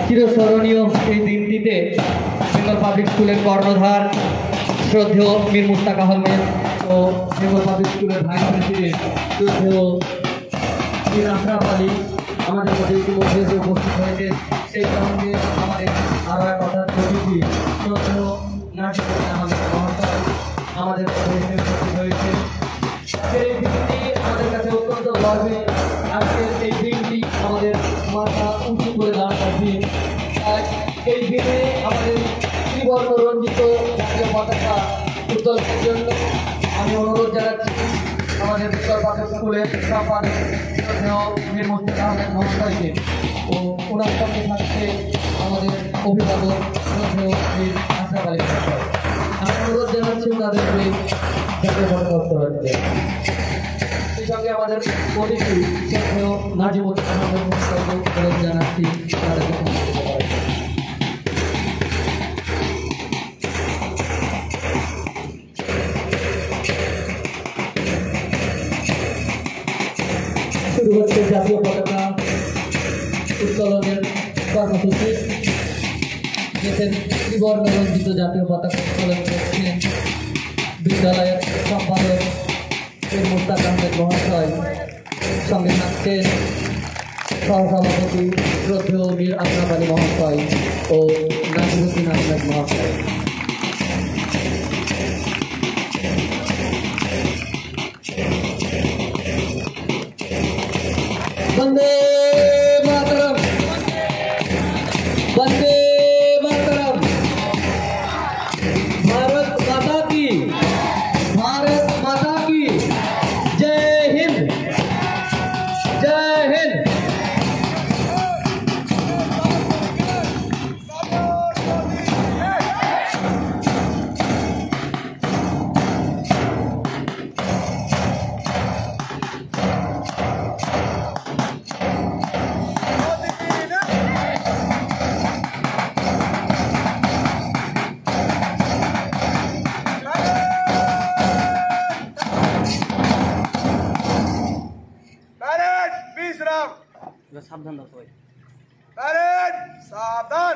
চিরস্মরণীয় এই দিনটিতে বেঙ্গল পাবলিক স্কুলের কর্ণধার শ্রদ্ধেয় মীর মুস্তাক আহমেদ ও বেঙ্গল পাবলিক স্কুলের ভাইস প্রেসিডেন্ট শ্রদ্ধেয় মীর আশরাফ আলী আমাদের মধ্যে ইতিমধ্যে যে উপস্থিত হয়েছে, সেই সঙ্গে আমাদের আরও এক কথা অতিথি শ্রদ্ধেয় নাজিমুদ্দিন আহমেদ মহাশয় আমাদের মধ্যে উপস্থিত হয়েছে। এই দিনটি আমাদের কাছে অত্যন্ত গর্বের। আজকের এই দিনটি আমাদের মাথা উঁচু করে দাঁড়ানোর দিন। এই দিনে আমাদের ত্রিবর্ণ রঞ্জিত জাতীয় পতাকা উত্তোলনের জন্য আমি অনুরোধ জানাচ্ছি আমাদের বেঙ্গল পাবলিক স্কুলের সম্পাদক শ্রদ্ধেয় মীর মুস্তাক আহমেদ মহাশয়কে ও ওনার সঙ্গে থাকছে আমাদের অভিভাবক শ্রদ্ধেয় মীর আশরাফ আলী মহাশয়। আমি অনুরোধ জানাচ্ছি ওনাদেরকে জাতীয় পতাকা উত্তোলন করতে। সেই সঙ্গে আমাদের অতিথি শ্রদ্ধেয় নাজিমুদ্দিন আহমেদ মহাশয়কে অনুরোধ জানাচ্ছি তাদেরকে শুরু হচ্ছে জাতীয় পতাকা উত্তোলনের কর্মসূচি। দেশের ত্রিবর্ণ রঞ্জিত জাতীয় পতাকা উত্তোলন করছিলেন বিদ্যালয়ের সম্পাদক মীর মুস্তাক আহমেদ মহাশয়, সঙ্গে থাকছেন সহসভাপতি শ্রদ্ধেয় মীর আশরাফ আলী মহাশয় ও নাজিমুদ্দিন আহমেদ মহাশয়। वंदे मातरम, वंदे मातरम। भारत माता की, भारत माता की जय हिंद, जय हिंद। सावधान।